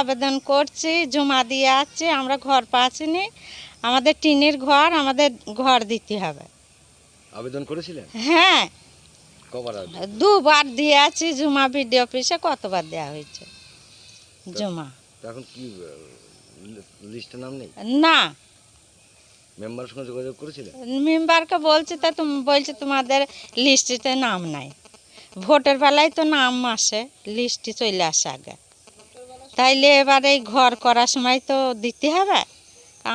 আবেদন করছি, জমা দিয়ে আসছি, আমরা ঘর পাচ্ছিনি। আমাদের টিনের ঘর, আমাদের ঘর দিতে হবে। আবেদন করেছিলেন? হ্যাঁ, কবার আবেদন? দুবার দিয়ে আছি জমা। বিডিও অফিসে কতবার দেওয়া হয়েছে জমা। এখন কি লিস্টে নাম নেই? না, মেম্বারের সঙ্গে যোগাযোগ করেছিলেন? মেম্বারকে বলছি, তা তুমি বলছে তোমাদের লিস্টিতে নাম নাই। ভোটের বেলায় তো নাম আসে, লিস্টে চলে আসে আগে। তাইলে এবারে ঘর করার সময় তো দিতে হবে।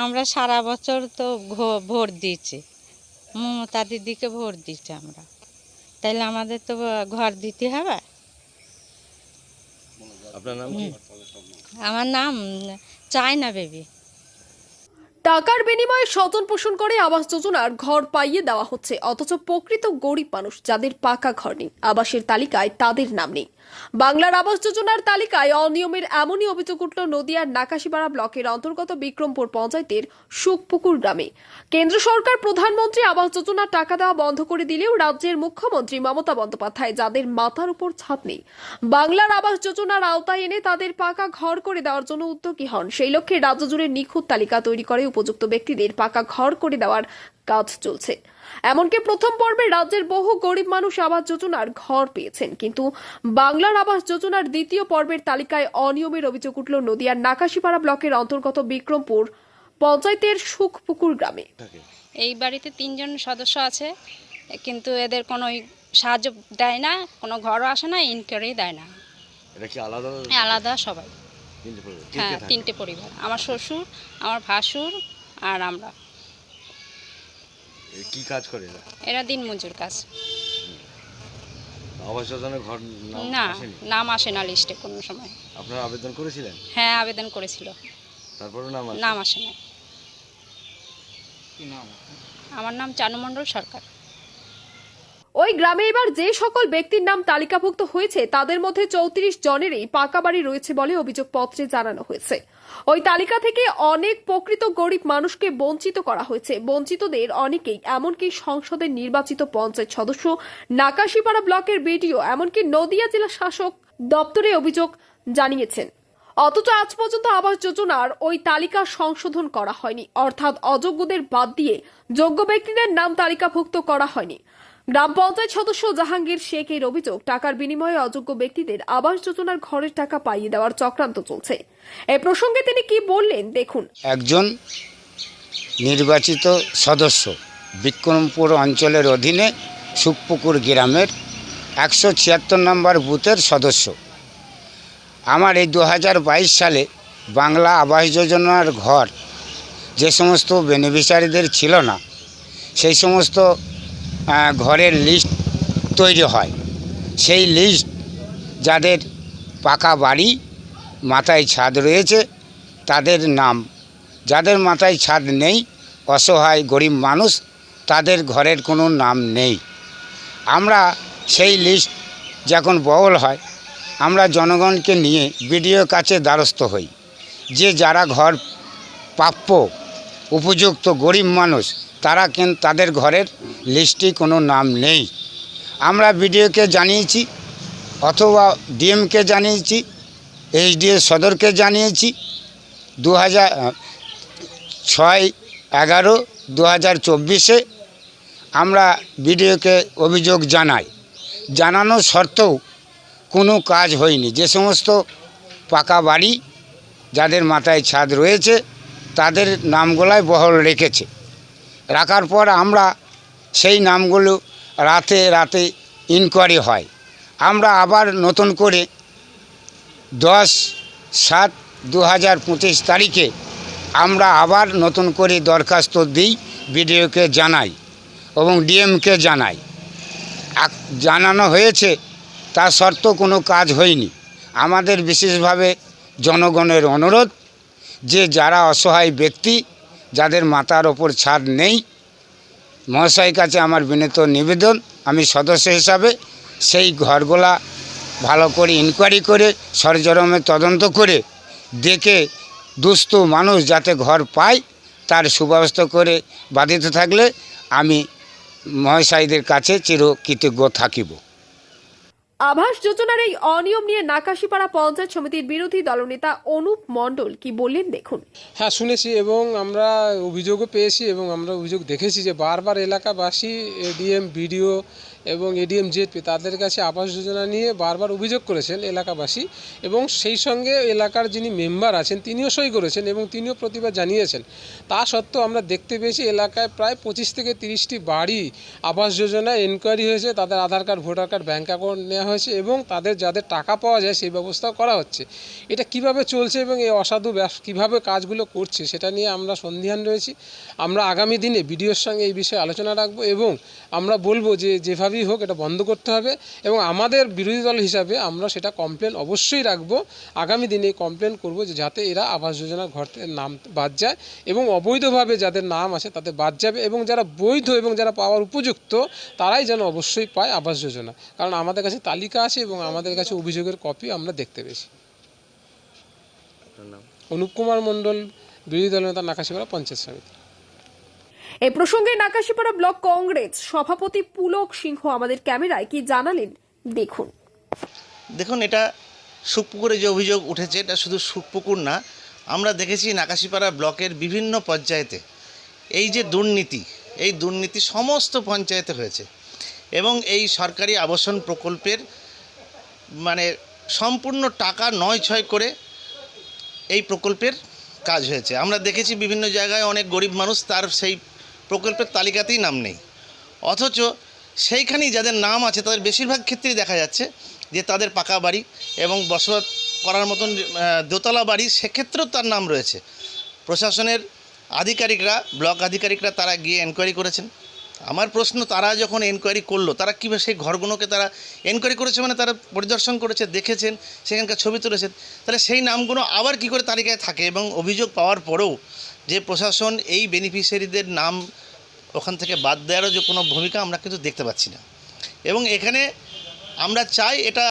আমরা সারা বছর তো ভোট দিয়েছি, মমতা দিদিকে ভোট দিচ্ছি আমরা, তাইলে আমাদের তো ঘর দিতে হবে। আপনার নাম কি? আমার নাম চায়না বেবি। টাকার বিনিময়ে স্বজন পোষণ করে আবাস যোজনার ঘর পাইয়ে দেওয়া হচ্ছে, অথচ প্রকৃত গরিব মানুষ যাদের পাকা ঘর নেই, আবাসের তালিকায় তাদের নাম নেই। বাংলার আবাস যোজনার তালিকায় অনিয়মের এমনই অভিযোগ উঠল নদিয়ার নাকাশিপাড়া ব্লকের অন্তর্গত বিক্রমপুর পঞ্চায়েতের সুখপুকুর গ্রামে। কেন্দ্র সরকার প্রধানমন্ত্রী আবাস যোজনার টাকা দেওয়া বন্ধ করে দিলেও রাজ্যের মুখ্যমন্ত্রী মমতা বন্দ্যোপাধ্যায় যাদের মাথার উপর ছাদ নেই, বাংলার আবাস যোজনার আওতায় এনে তাদের পাকা ঘর করে দেওয়ার জন্য উদ্যোগী হন। সেই লক্ষ্যে রাজ্য জুড়ে নিখুঁত তালিকা তৈরি করে উপযুক্ত ব্যক্তিদের পাকা ঘর করে দেওয়ার কাজ চলছে। এমনকি প্রথম পর্বে রাজ্যের বহু গরিব মানুষ আবাস যোজনার ঘর পেয়েছেন, কিন্তু বাংলার আবাস যোজনার দ্বিতীয় পর্বের তালিকায় অনিয়মের অভিযোগ উঠল নদিয়ার নাকাশিপাড়া ব্লকের অন্তর্গত বিক্রমপুর পঞ্চায়েতের সুখপুকুর গ্রামে। এই বাড়িতে 3 জন সদস্য আছে, কিন্তু এদের কোনো সাহায্য দেয় না, কোনো ঘরও আসে না, ইনকোয়ারি দেয় না। এটা কি আলাদা? আলাদা সবাই। তিনটে পরিবার? হ্যাঁ, 3টে পরিবার, আমার শ্বশুর, আমার ভাসুর আর আমরা। কি কাজ করে এরা? এরা দিনমজুর কাজ। আবাস যোজনার ঘর না, আসেনি? নাম আসে না লিস্টে কোনো সময়। আপনারা আবেদন করেছিলেন? হ্যাঁ, আবেদন করেছিল, তারপরে নাম নাম আসে না। আমার নাম চানু মণ্ডল সরকার। ওই গ্রামে এবার যে সকল ব্যক্তির নাম তালিকাভুক্ত হয়েছে তাদের মধ্যে 34 জনেরই পাকা বাড়ি রয়েছে বলে অভিযোগপত্রে জানানো হয়েছে। ওই তালিকা থেকে অনেক প্রকৃত গরিব মানুষকে বঞ্চিত করা হয়েছে। বঞ্চিতদের অনেকেই এমনকি সংসদের নির্বাচিত পঞ্চায়েত সদস্য, নাকাশিপাড়া ব্লকের বিডিও, এমনকি নদিয়া জেলা শাসক দপ্তরে অভিযোগ জানিয়েছেন। অথচ আজ পর্যন্ত আবাস যোজনার ওই তালিকা সংশোধন করা হয়নি, অর্থাৎ অযোগ্যদের বাদ দিয়ে যোগ্য ব্যক্তিদের নাম তালিকাভুক্ত করা হয়নি। গ্রাম পঞ্চায়েত সদস্য জাহাঙ্গীর শেখের অভিযোগ, টাকার বিনিময়ে অযোগ্য ব্যক্তিদের আবাস যোজনার ঘরের টাকা পাইয়ে দেওয়ার চক্রান্ত চলছে। এই প্রসঙ্গে তিনি কি বললেন দেখুন। একজন নির্বাচিত সদস্য বিক্রমপুর অঞ্চলের অধীনে সুখপুকুর গ্রামের 176 নম্বর বুথের সদস্য। আমার এই 2022 সালে বাংলা আবাস যোজনার ঘর যে সমস্ত বেনিফিশিয়ারিদের ছিল না, সেই সমস্ত ঘরের লিস্ট তৈরি হয়। সেই লিস্ট যাদের পাকা বাড়ি, মাথায় ছাদ রয়েছে তাদের নাম, যাদের মাথায় ছাদ নেই, অসহায় গরিব মানুষ, তাদের ঘরের কোনো নাম নেই। আমরা সেই লিস্ট যখন বহল হয়, আমরা জনগণকে নিয়ে বিডিওর কাছে দ্বারস্থ হই যে যারা ঘর প্রাপ্য উপযুক্ত গরিব মানুষ, তারা কিন্তু তাদের ঘরের লিস্টে কোনো নাম নেই। আমরা বিডিওকে জানিয়েছি, অথবা ডিএমকে জানিয়েছি, এইচডিও সদরকে জানিয়েছি। 6/11/2024 আমরা বিডিওকে অভিযোগ জানাই। জানানো সত্ত্বেও কোনো কাজ হয়নি। যে সমস্ত পাকা বাড়ি যাদের মাথায় ছাদ রয়েছে তাদের নামগুলাই বহাল রেখেছে। রাখার পর আমরা সেই নামগুলো রাতে রাতে ইনকোয়ারি হয়। আমরা আবার নতুন করে 10/7/2025 তারিখে আমরা আবার নতুন করে দরখাস্ত দিই, বিডিওকে জানাই এবং ডিএমকে জানাই। জানানো হয়েছে, তা সত্ত্বেও কোনো কাজ হয়নি। আমাদের বিশেষভাবে জনগণের অনুরোধ যে যারা অসহায় ব্যক্তি, যাদের মাথার ওপর ছাদ নেই, মহাশয়ের কাছে আমার বিনীত নিবেদন, আমি সদস্য হিসাবে সেই ঘরগুলা ভালো করে ইনকোয়ারি করে সরজরমে তদন্ত করে দেখে দুস্থ মানুষ যাতে ঘর পায় তার সুব্যবস্থা করে বাধিত থাকলে আমি মহাশয়দের কাছে চিরকৃতজ্ঞ থাকিব। আবাস যোজনার এই অনিয়ম নিয়ে নাকাশিপাড়া পঞ্চায়েত সমিতির বিরোধী দলনেতা অনুপ মণ্ডল কি বললেন দেখুন। হ্যাঁ, শুনেছি এবং আমরা অভিযোগও পেয়েছি এবং আমরা অভিযোগ দেখেছি যে বারবার এলাকাবাসী এডিএম বিডিও এবং এডিএম জেডপি তাদের কাছে আবাস যোজনা নিয়ে বারবার অভিযোগ করেছেন এলাকাবাসী, এবং সেই সঙ্গে এলাকার যিনি মেম্বার আছেন তিনিও সই করেছেন এবং তিনিও প্রতিবাদ জানিয়েছেন। তা সত্ত্বেও আমরা দেখতে পেয়েছি এলাকায় প্রায় 25 থেকে 30টি বাড়ি আবাস যোজনায় এনকোয়ারি হয়েছে, তাদের Aadhaar card, voter card, bank account নেওয়া হয়েছে এবং তাদের যাদের টাকা পাওয়া যায় সেই ব্যবস্থাও করা হচ্ছে। এটা কিভাবে চলছে এবং এই অসাধু কীভাবে কাজগুলো করছে সেটা নিয়ে আমরা সন্দিহান রয়েছি। আমরা আগামী দিনে বিডিওর সঙ্গে এই বিষয়ে আলোচনা রাখবো এবং আমরা বলবো যে যেভাবেই হোক এটা বন্ধ করতে হবে, এবং আমাদের বিরোধী দল হিসাবে আমরা সেটা কমপ্লেন অবশ্যই রাখবো। আগামী দিনে কমপ্লেন করবো যে যাতে এরা আবাস যোজনার ঘর থেকে নাম বাদ যায় এবং অবৈধভাবে যাদের নাম আছে তাদের বাদ যাবে, এবং যারা বৈধ এবং যারা পাওয়ার উপযুক্ত তারাই যেন অবশ্যই পায় আবাস যোজনা। কারণ আমাদের কাছে তালিকা আছে এবং আমাদের কাছে অভিযোগের কপি আমরা দেখতে পেয়েছি। আপনার নাম? অনুপ কুমার মণ্ডল, বিরোধী দলনেতা, নাকাশিপাড়া পঞ্চায়েত সমিতি। এই প্রসঙ্গে নাকাশিপাড়া ব্লক কংগ্রেস সভাপতি পুলক সিংহ আমাদের ক্যামেরায় কি জানালেন দেখুন। দেখুন, এটা সুখপুকুরে যে অভিযোগ উঠেছে এটা শুধু সুখপুকুর না, আমরা দেখেছি নাকাশিপাড়া ব্লকের বিভিন্ন পঞ্চায়েতে এই যে দুর্নীতি সমস্ত পঞ্চায়েতে হয়েছে, এবং এই সরকারি আবাসন প্রকল্পের মানে সম্পূর্ণ টাকা নয় ছয় করে এই প্রকল্পের কাজ হয়েছে। আমরা দেখেছি বিভিন্ন জায়গায় অনেক গরিব মানুষ তার সেই প্রকল্পের তালিকাতেই নাম নেই, অথচ সেইখানেই যাদের নাম আছে তাদের বেশিরভাগ ক্ষেত্রেই দেখা যাচ্ছে যে তাদের পাকা বাড়ি এবং বসবাস করার মতন দোতলা বাড়ি, সেক্ষেত্রেও তার নাম রয়েছে। প্রশাসনের আধিকারিকরা, ব্লক আধিকারিকরা তারা গিয়ে এনকোয়ারি করেছেন। আমার প্রশ্ন, তারা যখন এনকোয়ারি করলো তারা কীভাবে সেই ঘরগুলোকে তারা এনকোয়ারি করেছে, মানে তারা পরিদর্শন করেছে, দেখেছেন, সেখানকার ছবি তুলেছেন, তাহলে সেই নামগুলো আবার কী করে তালিকায় থাকে? এবং অভিযোগ পাওয়ার পরেও যে প্রশাসন এই বেনিফিশিয়ারিদের নাম ওখান থেকে বাদ দেওয়ারও যে কোনো ভূমিকা আমরা কিন্তু দেখতে পাচ্ছি না, এবং এখানে আমরা চাই এটা